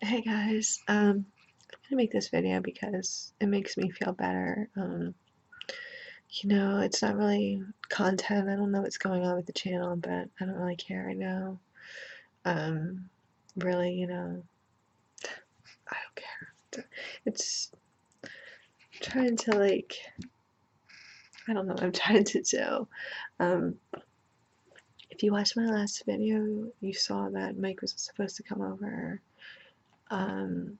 Hey guys, I'm gonna make this video because it makes me feel better. It's not really content. I don't know what's going on with the channel, but I don't really care right now. Um, really, I don't care. It's trying to I don't know what I'm trying to do. Um, if you watched my last video, you saw that Mike was supposed to come over. Um,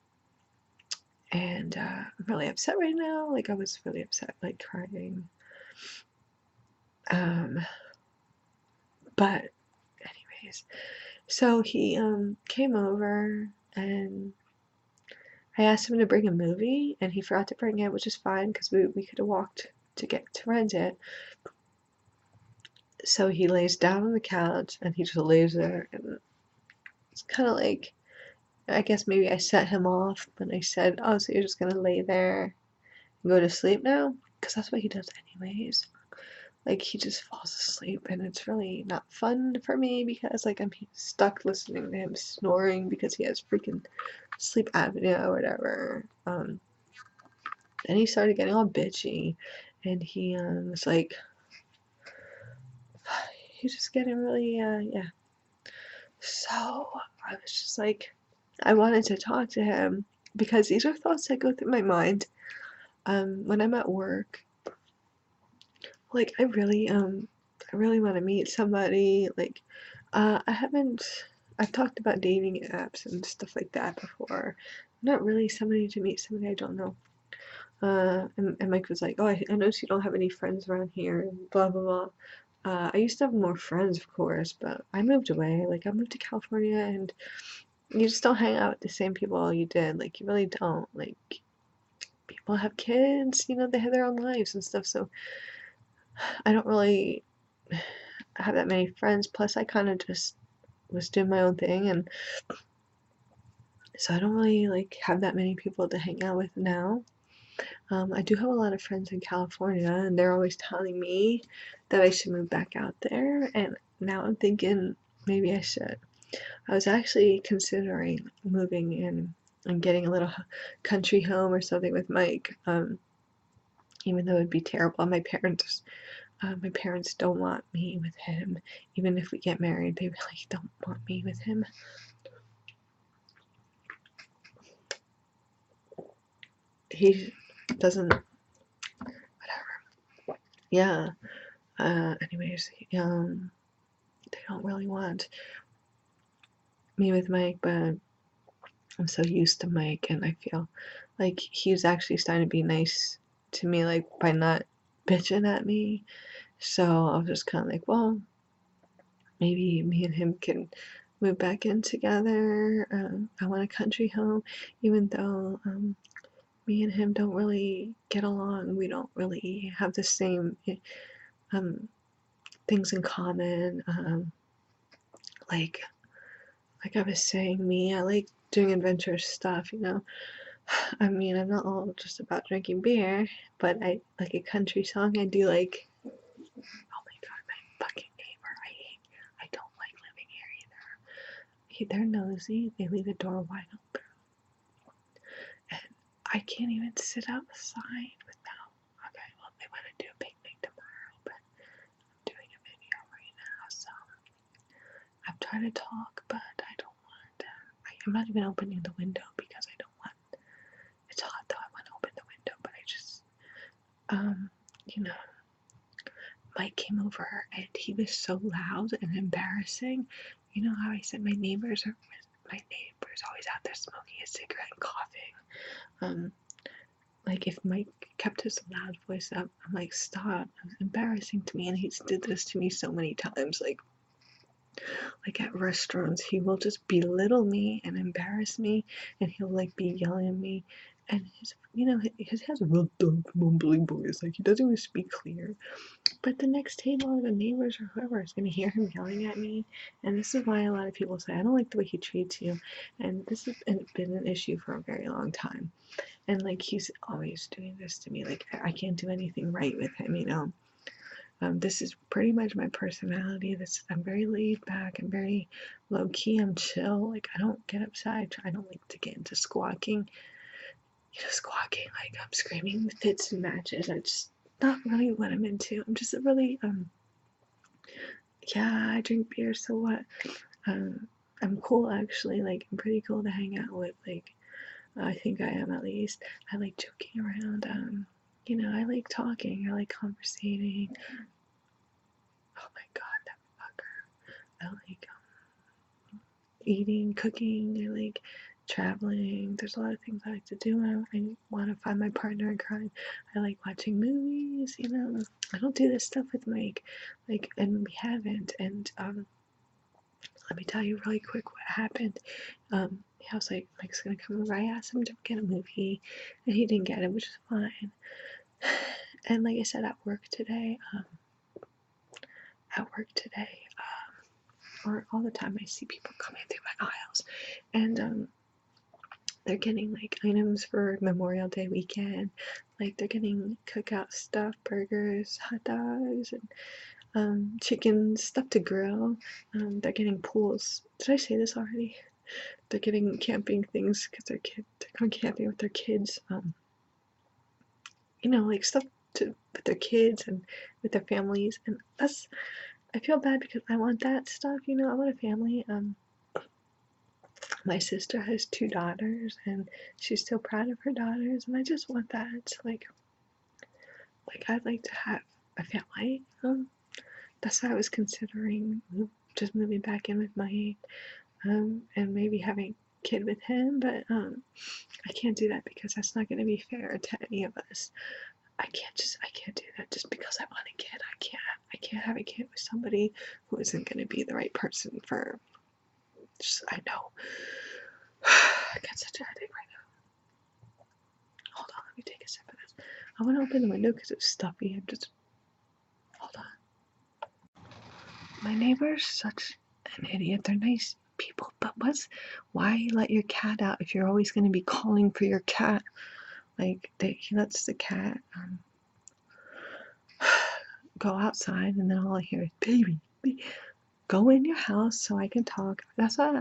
and I'm really upset right now. Like I was really upset, like crying. Um, but anyways, so he came over and I asked him to bring a movie and he forgot to bring it, which is fine because we could have walked to get to rent it. So he lays down on the couch and he just lays there and it's kind of like I guess maybe I set him off when I said, "Oh, so you're just gonna lay there and go to sleep now?" Because that's what he does anyways. Like he just falls asleep and it's really not fun for me because like I'm stuck listening to him snoring because he has freaking sleep apnea or whatever. And he started getting all bitchy and he was like he's just getting really yeah. So I was just like I wanted to talk to him because these are thoughts that go through my mind when I'm at work. Like I really want to meet somebody. Like I haven't I've talked about dating apps and stuff like that before. I'm not really somebody to meet somebody I don't know. And Mike was like, "Oh, I noticed you don't have any friends around here," and blah blah blah. I used to have more friends, of course, but I moved away. Like I moved to California, and you just don't hang out with the same people you did. Like you really don't. Like people have kids, they have their own lives and stuff. So I don't really have that many friends. Plus, I kind of just was doing my own thing, and so I don't really like have that many people to hang out with now. I do have a lot of friends in California, and they're always telling me that I should move back out there. And now I'm thinking maybe I should. I was actually considering moving in and getting a little country home or something with Mike. Even though it'd be terrible. My parents don't want me with him. Even if we get married, they really don't want me with him. He doesn't. Whatever. Yeah. Anyways, they don't really want me with Mike, but I'm so used to Mike, and I feel like he's actually starting to be nice to me, like by not bitching at me. So I was just kind of like, well, maybe me and him can move back in together. I want a country home, even though me and him don't really get along. We don't really have the same um, things in common. Like like I was saying, I like doing adventurous stuff. I mean, I'm not all just about drinking beer, but I like a country song. I do like. Oh my god, my fucking neighbor! I don't like living here either. They're nosy. They leave the door wide open, and I can't even sit outside without. Okay, well, they want to do a picnic tomorrow, but I'm doing a video right now, so I'm trying to talk, but I don't want. I'm not even opening the window because I don't want. It's hot though. I want to open the window, but I just, um, you know, Mike came over and he was so loud and embarrassing. You know how I said my neighbors always out there smoking a cigarette and coughing. Um, like if Mike kept his loud voice up, I'm like, stop. It was embarrassing to me, and he's did this to me so many times. Like at restaurants, he will just belittle me and embarrass me, and he'll like be yelling at me. And he has a real dark, mumbling voice. Like he doesn't even speak clear. But the next table or the neighbors or whoever is gonna hear him yelling at me. And this is why a lot of people say I don't like the way he treats you. And this has been an issue for a very long time. And like he's always doing this to me. Like I can't do anything right with him. This is pretty much my personality. I'm very laid back. I'm very low key. I'm chill. Like I don't get upset. I don't like to get into squawking. Squawking like I'm screaming fits and matches. I just not really what I'm into. I'm just a really yeah. I drink beer. So what? I'm cool actually. Like I'm pretty cool to hang out with. Like I think I am at least. I like joking around. I like talking. I like conversating. Oh my god, that fucker. I like eating, cooking. I like traveling. There's a lot of things I like to do. I want to find my partner in crime. I like watching movies. I don't do this stuff with Mike, and we haven't. And let me tell you really quick what happened. I was like, Mike's gonna come over. I asked him to get a movie, and he didn't get it, which is fine. And like I said, at work today, or all the time, I see people coming through my aisles, and they're getting like items for Memorial Day weekend. Like they're getting cookout stuff, burgers, hot dogs, and chicken stuff to grill. They're getting pools. Did I say this already? They're getting camping things because they're going camping with their kids. Like stuff with their kids and with their families, and I feel bad because I want that stuff. I want a family. My sister has 2 daughters, and she's so proud of her daughters, and I just want that. Like I'd like to have a family. That's why I was considering just moving back in with Mike, and maybe having a kid with him, but I can't do that because that's not going to be fair to any of us. I can't do that just because I want a kid. I can't have a kid with somebody who isn't going to be the right person for. I know. I got such a headache right now. Hold on, let me take a sip of this. I want to open the window because it's stuffy. Hold on. My neighbor's such an idiot. They're nice people, but why let your cat out if you're always going to be calling for your cat? Like he lets the cat go outside, and then all I hear is baby. Go in your house so I can talk. That's what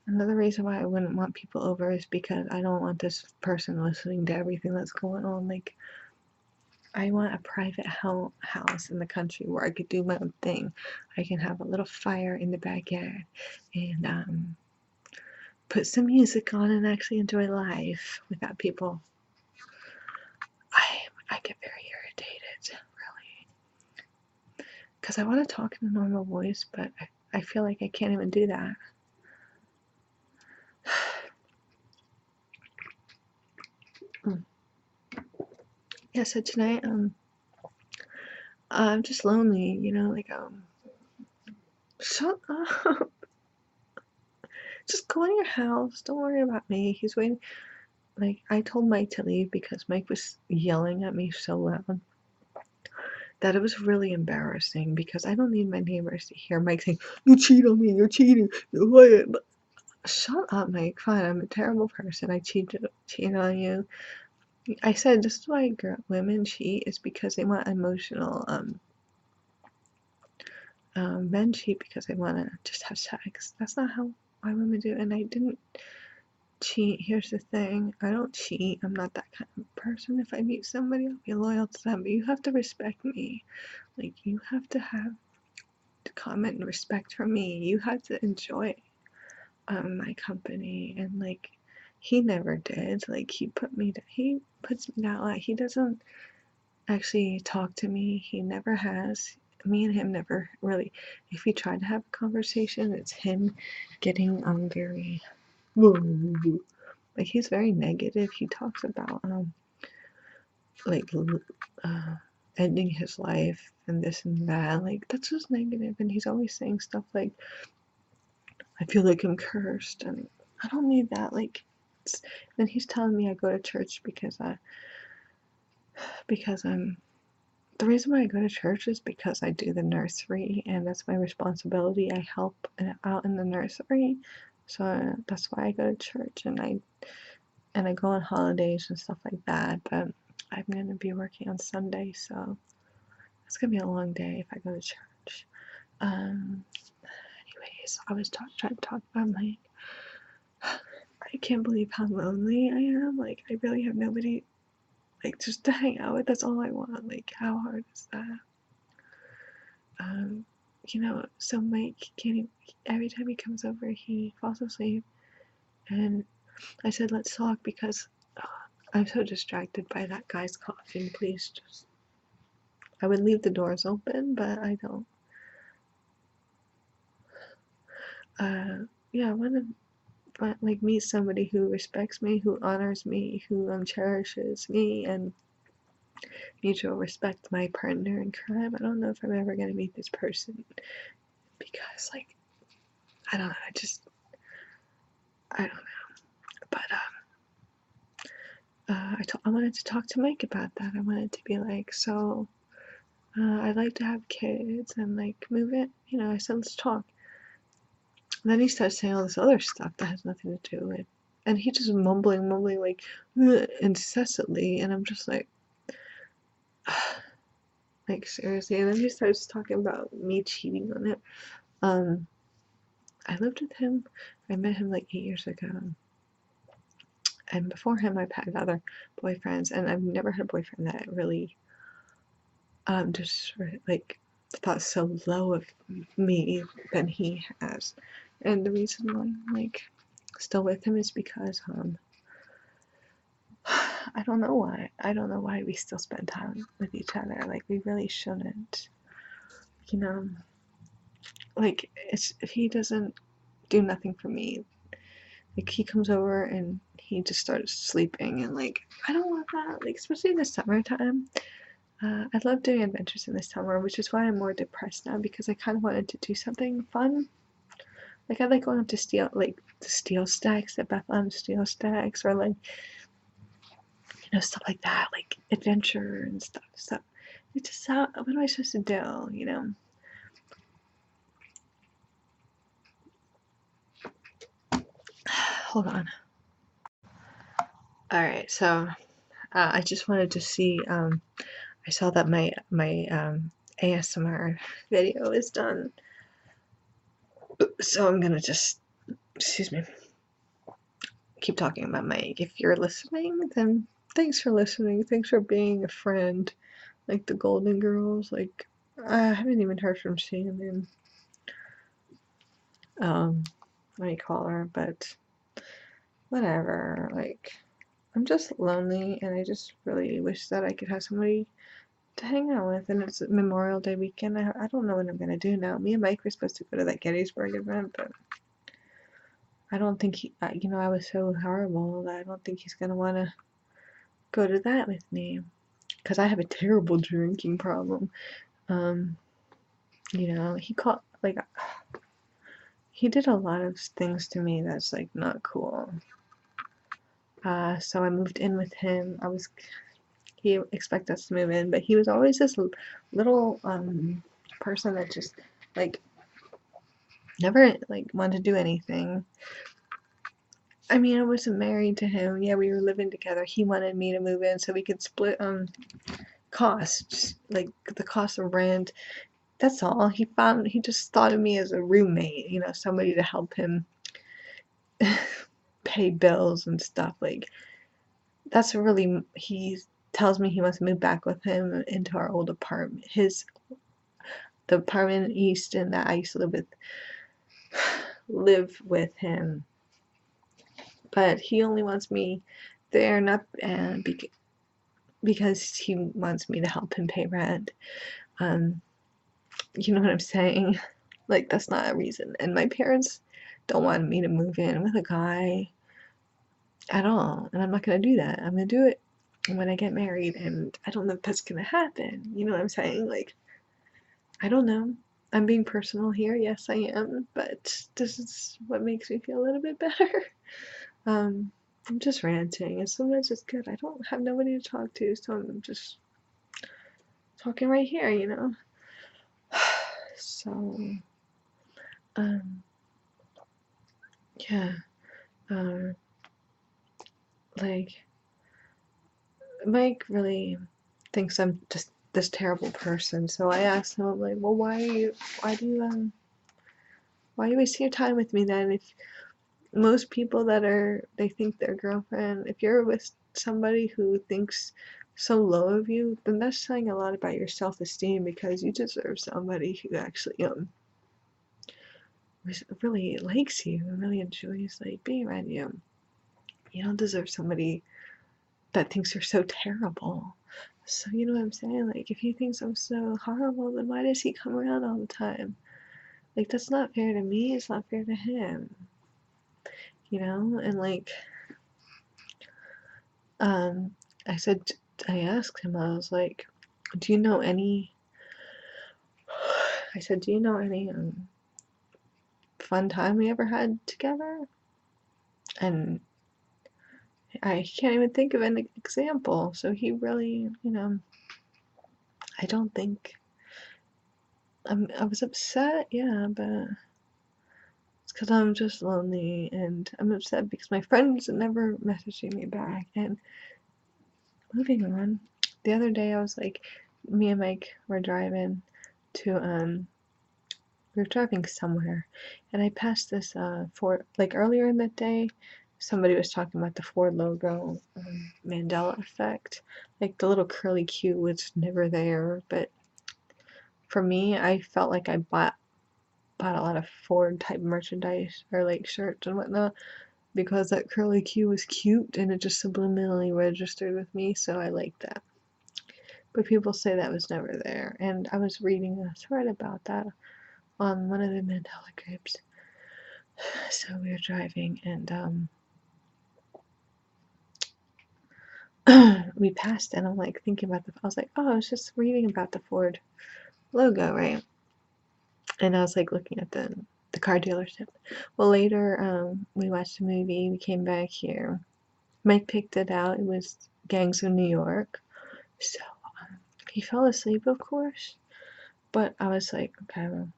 another reason why I wouldn't want people over is because I don't want this person listening to everything that's going on. Like, I want a private house in the country where I could do my own thing. I can have a little fire in the backyard and put some music on and actually enjoy life without people. I get very irritated, really, because I want to talk in a normal voice, but I feel like I can't even do that. Yeah, so tonight, I'm just lonely, shut up. Just go in your house. Don't worry about me. He's waiting. Like, I told Mike to leave because Mike was yelling at me so loud that it was really embarrassing because I don't need my neighbors to hear Mike saying, you cheat on me, you're cheating, you're lying. Shut up, Mike. Fine, I'm a terrible person. I cheated on you. I said this is why women cheat is because they want emotional. Men cheat because they want to just have sex. That's not why women do it. And I didn't cheat. Here's the thing. I don't cheat. I'm not that kind of person. If I meet somebody, I'll be loyal to them. But you have to respect me. Like, you have to have comment and respect for me. You have to enjoy my company. And, like, he never did. Like, he puts me down. Like, he doesn't actually talk to me. He never has. Me and him never really. If we try to have a conversation, it's him getting very like he's very negative. He talks about like ending his life and this and that. Like that's just negative, and he's always saying stuff like, "I feel like I'm cursed," and I don't need that. Like, then he's telling me I go to church because I'm. The reason why I go to church is because I do the nursery, and that's my responsibility. I help out in the nursery, so that's why I go to church, and I go on holidays and stuff like that. But I'm gonna be working on Sunday, so It's gonna be a long day if I go to church. Anyways, I was trying to talk about Mike. I can't believe how lonely I am. Like, I really have nobody, like, just to hang out with. That's all I want. Like, how hard is that? So Mike can't even, every time he comes over, he falls asleep. And I said, let's talk because I'm so distracted by that guy's coughing. Please just, I would leave the doors open, but I don't. Yeah, I want to like meet somebody who respects me, who honors me, who cherishes me, and mutual respect. My partner in crime. I don't know if I'm ever gonna meet this person because, like, I don't know. I don't know. But I wanted to talk to Mike about that. I wanted to be like, so I'd like to have kids and like move it. I said let's talk. And then he starts saying all this other stuff that has nothing to do with, and he just mumbling like incessantly, and I'm just like, like seriously. And then he starts talking about me cheating on it. I lived with him. I met him like 8 years ago. And before him, I've had other boyfriends, and I've never had a boyfriend that really, just like thought so low of me than he has. And the reason why I'm like still with him is because I don't know why. I don't know why we still spend time with each other. Like we really shouldn't. You know, like he doesn't do nothing for me. Like he comes over and he just starts sleeping, and like I don't want that. Like especially in the summertime. I love doing adventures in the summer, which is why I'm more depressed now because I kind of wanted to do something fun. Like I like going up to the steel stacks at Bethlehem Steel Stacks, or like stuff like that, like adventure and stuff. So it just what am I supposed to do? Hold on. All right, so I just wanted to see. I saw that my ASMR video is done, so I'm gonna just, excuse me, keep talking about Mike. If you're listening, then thanks for listening. Thanks for being a friend, like the Golden Girls. Like I haven't even heard from Shannon. What do you call her? But whatever. Like I'm just lonely, and I just really wish that I could have somebody to hang out with. And it's Memorial Day weekend. I don't know what I'm gonna do now. Me and Mike were supposed to go to that Gettysburg event, but I don't think I was so horrible that I don't think he's gonna want to go to that with me because I have a terrible drinking problem. He called like he did a lot of things to me that's like not cool. So I moved in with him. He expected us to move in, but he was always this little person that just like never like wanted to do anything. I mean, I wasn't married to him. Yeah, we were living together. He wanted me to move in so we could split costs, like the cost of rent. That's all. He just thought of me as a roommate, somebody to help him pay bills and stuff. Like that's really, he tells me he wants to move back with him into our old apartment. The apartment in Easton that I used to live with him. But he only wants me there not because he wants me to help him pay rent. You know what I'm saying? Like that's not a reason. And my parents don't want me to move in with a guy at all. And I'm not gonna do that. I'm gonna do it when I get married, and I don't know if that's gonna happen. You know what I'm saying? Like I don't know. I'm being personal here. Yes, I am, but this is what makes me feel a little bit better. I'm just ranting, and sometimes it's good. I don't have nobody to talk to, so I'm just talking right here. So, yeah, like Mike really thinks I'm just this terrible person. So I asked him, I'm like, well, why do you wasting your time with me then? If most people they think their girlfriend, if you're with somebody who thinks so low of you, then that's saying a lot about your self-esteem, because you deserve somebody who actually really likes you and really enjoys like being around you. You don't deserve somebody that thinks you're so terrible. So you know what I'm saying? Like, if he thinks I'm so horrible, then why does he come around all the time? Like, that's not fair to me, it's not fair to him. You know? And like, I asked him, I was like, do you know any, I said, do you know any fun time we ever had together? And I can't even think of an example. So he really, I don't think, I was upset, yeah, but it's because I'm just lonely, and I'm upset because my friends are never messaging me back. And moving on, the other day I was like, me and Mike were driving to, we were driving somewhere, and I passed this Ford, like earlier in the day, somebody was talking about the Ford logo, Mandela effect. Like the little curly Q was never there, but for me, I felt like I bought a lot of Ford type merchandise or like shirts and whatnot because that curly Q was cute and it just subliminally registered with me, so I liked that. But people say that was never there, and I was reading a thread about that on one of the Mandela groups. So we were driving, and we passed, and I'm like thinking about I was like, oh, I was just reading about the Ford logo, right? And I was like looking at the car dealership. Well, later, we watched a movie, we came back here. Mike picked it out, it was Gangs of New York. So he fell asleep, of course, but I was like, okay, well,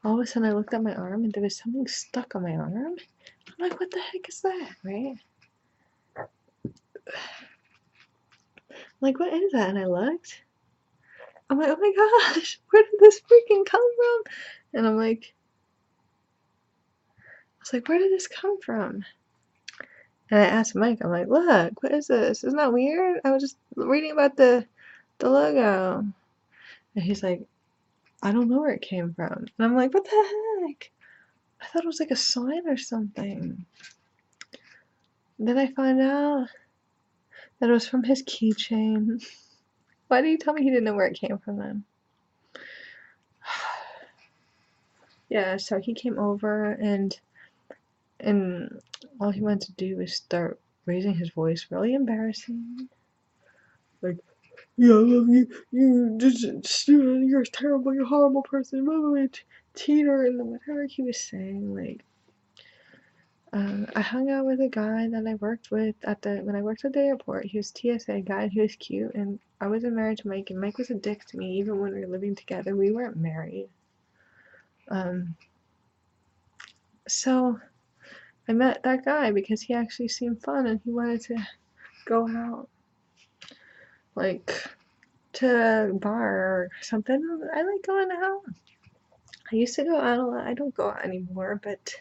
all of a sudden I looked at my arm and there was something stuck on my arm. I'm like, what the heck is that, right? Like, what is that? And I looked. I'm like, oh my gosh, where did this freaking come from? And I was like, where did this come from? And I asked Mike, I'm like, look, what is this? Isn't that weird? I was just reading about the logo. And he's like, I don't know where it came from. And I'm like, what the heck? I thought it was like a sign or something. And then I found out that it was from his keychain. Why did he tell me he didn't know where it came from then? Yeah, so he came over and all he wanted to do was start raising his voice, really embarrassing. Like, yeah, I love you, you're terrible, you're a horrible person, blah, blah, blah, cheater, and whatever he was saying, like, I hung out with a guy that I worked with when I worked at the airport. He was TSA guy, and he was cute, and I wasn't married to Mike, and Mike was a dick to me, even when we were living together. We weren't married. So I met that guy because he actually seemed fun, and he wanted to go out, like, to a bar or something. I like going out. I used to go out a lot. I don't go out anymore, but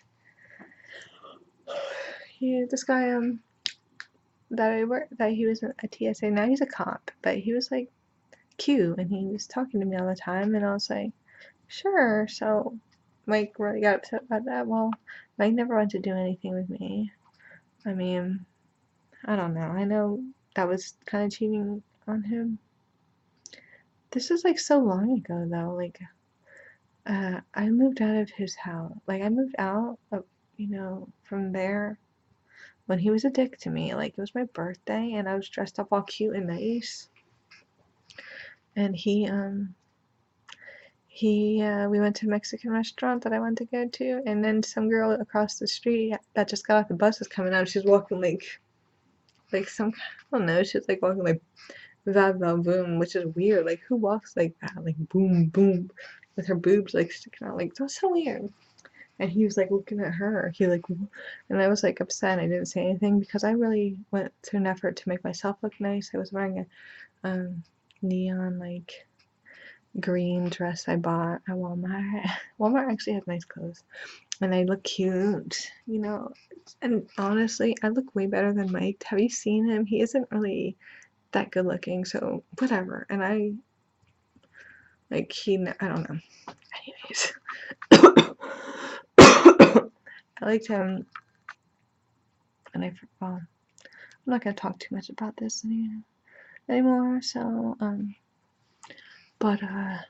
this guy that he was a TSA. Now he's a cop, but he was like cute, and he was talking to me all the time, and I was like, sure. So Mike really got upset about that. Well, Mike never wanted to do anything with me. I mean, I don't know. I know that was kind of cheating on him. This is like so long ago though. Like, I moved out of his house. Like, I moved out of, from there when he was a dick to me. Like, it was my birthday, and I was dressed up all cute and nice. And we went to a Mexican restaurant that I wanted to go to, and then some girl across the street that just got off the bus was coming out. She was walking like some, I don't know, she was like walking like va va boom, which is weird. Like, who walks like that? Like, boom boom, with her boobs like sticking out. Like, that's so weird. And he was like looking at her. And I was like upset. I didn't say anything because I really went to an effort to make myself look nice. I was wearing a neon like green dress I bought at Walmart. Walmart actually has nice clothes, and I look cute, you know. And honestly, I look way better than Mike. Have you seen him? He isn't really that good looking, so whatever. And I I don't know. Anyways, I liked him, and well, I'm not gonna talk too much about this anymore. So but I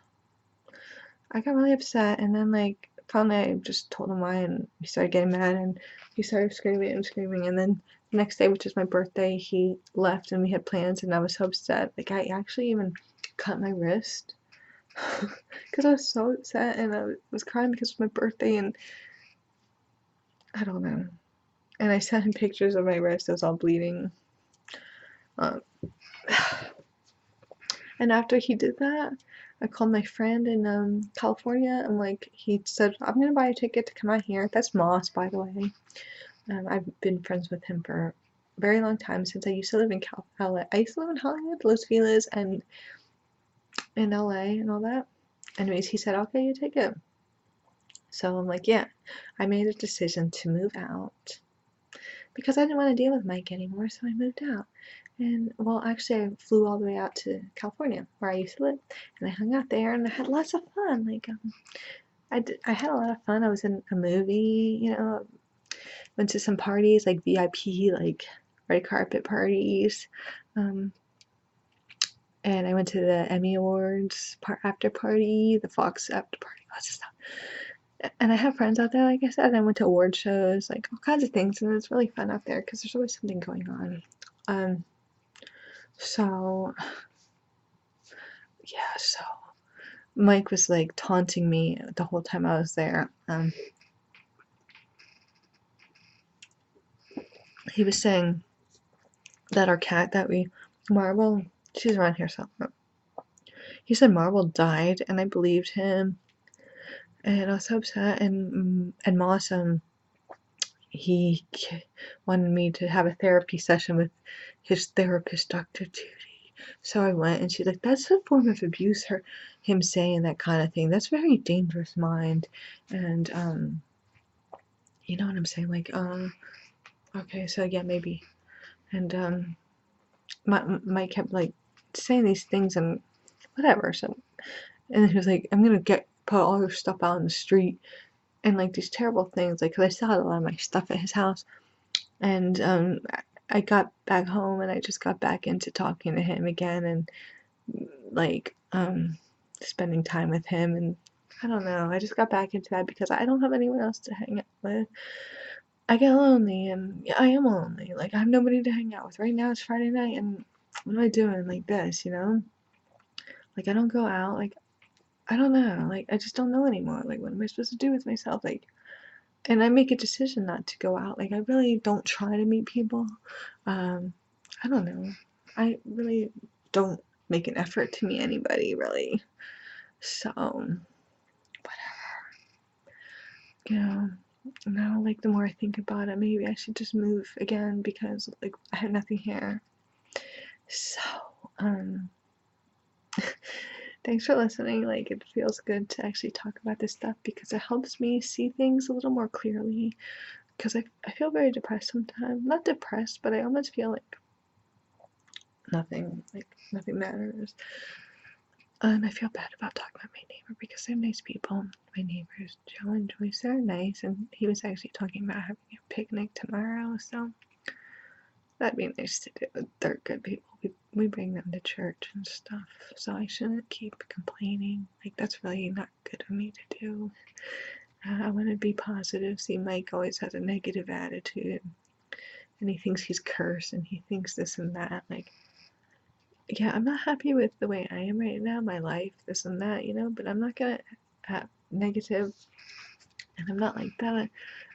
got really upset, and then like finally I just told him why, and he started getting mad, and he started screaming and screaming, and then the next day, which is my birthday, he left, and we had plans, and I was so upset. Like I actually even cut my wrist because I was so upset, and I was crying because it was my birthday, and I don't know. And I sent him pictures of my wrist; it was all bleeding. Um, and after he did that, I called my friend in California, and like he said, I'm gonna buy a ticket to come out here. That's Moss, by the way. I've been friends with him for a very long time since I used to live in LA. I used to live in Hollywood, Los Feliz, and in LA and all that. Anyways, he said, I'll get you a ticket. So I'm like, yeah. I made a decision to move out because I didn't want to deal with Mike anymore, so I moved out. And well, actually, I flew all the way out to California, where I used to live, and I hung out there, and I had lots of fun. Like, I had a lot of fun. I was in a movie, you know, went to some parties, like VIP, like red carpet parties. Um, and I went to the Emmy Awards after party, the Fox after party, lots of stuff. And I have friends out there, like I said. I went to award shows, like all kinds of things, and it's really fun out there because there's always something going on. So yeah, so Mike was like taunting me the whole time I was there. He was saying that our cat that Marble, she's around here somewhere. He said Marble died, and I believed him, and I was so upset. And Moss, he wanted me to have a therapy session with his therapist, Dr. Judy. So I went, and she's like, "That's a form of abuse." Him saying that kind of thing. That's very dangerous, mind. And you know what I'm saying? Like, okay, so yeah, maybe. And Mike kept like saying these things and whatever. So, and then he was like, "I'm gonna put all your stuff out in the street," and like these terrible things. Like, 'cause I still had a lot of my stuff at his house, and I got back home, and I just got back into talking to him again, and like spending time with him, and I don't know. I just got back into that because I don't have anyone else to hang out with. I get lonely, and yeah, I am lonely. Like, I have nobody to hang out with. Right now it's Friday night, and what am I doing? Like this, you know? Like, I don't go out. Like, I don't know. Like, I just don't know anymore. Like, what am I supposed to do with myself? Like, and I make a decision not to go out. Like, I really don't try to meet people. I don't know. I really don't make an effort to meet anybody, really. So, whatever. You know, now, like, the more I think about it, maybe I should just move again because, like, I have nothing here. So, thanks for listening. Like, it feels good to actually talk about this stuff because it helps me see things a little more clearly. Because I feel very depressed sometimes. Not depressed, but I almost feel like nothing matters. And I feel bad about talking about my neighbor because they're nice people. My neighbors, Joe and Joyce, they're nice, and he was actually talking about having a picnic tomorrow, so that'd be nice to do. They're good people. We bring them to church and stuff, so I shouldn't keep complaining. Like, that's really not good of me to do. I want to be positive. See, Mike always has a negative attitude, and he thinks he's cursed, and he thinks this and that. Like, yeah, I'm not happy with the way I am right now, my life, this and that, you know, but I'm not gonna have negative, and I'm not like that.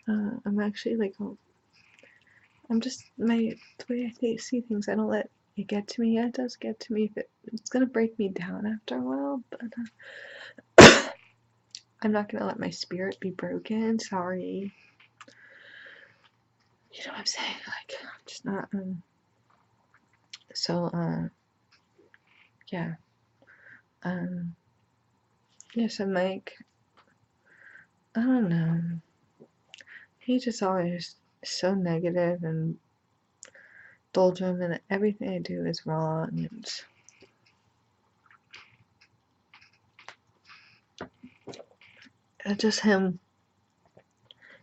I'm actually like, I'm just, the way I see things, I don't let it get to me. Yeah, it does get to me. It's gonna break me down after a while, but I'm not gonna let my spirit be broken. Sorry. You know what I'm saying? Like, I'm just not, so, yeah, um, Yes, and Mike, I don't know. He's just always so negative and doldrum, and everything I do is wrong. And just him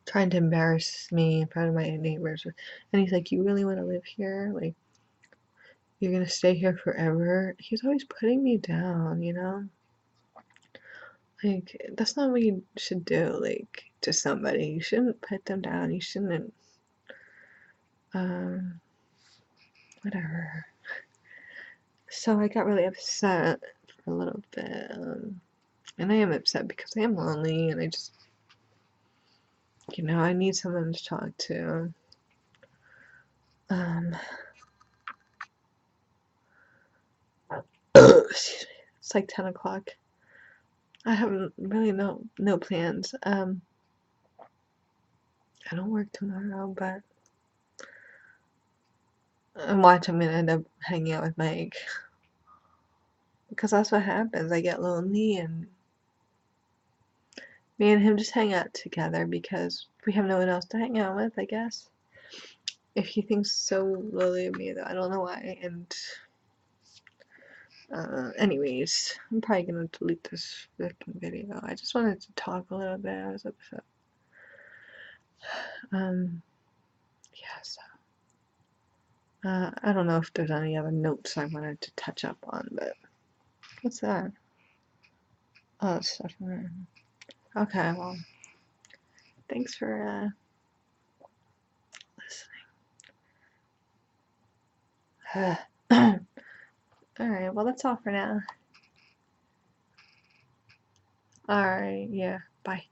trying to embarrass me in front of my neighbors. And he's like, "You really want to live here? Like, you're gonna stay here forever?" He's always putting me down, you know? Like, that's not what you should do, like, to somebody. You shouldn't put them down. You shouldn't, um, whatever. So I got really upset for a little bit. And I am upset because I am lonely and I just, I need someone to talk to. Um, excuse me. It's like 10 o'clock. I have really no plans. I don't work tomorrow, but I'm gonna end up hanging out with Mike. Because that's what happens. I get lonely and me and him just hang out together because we have no one else to hang out with, I guess. If he thinks so lowly of me, though, I don't know why. And anyways, I'm probably gonna delete this freaking video. I just wanted to talk a little bit. I was upset. Yeah, so I don't know if there's any other notes I wanted to touch up on, but what's that? Oh, it's stuff in there. Okay, well, thanks for listening. Alright, well, that's all for now. Alright, yeah, bye.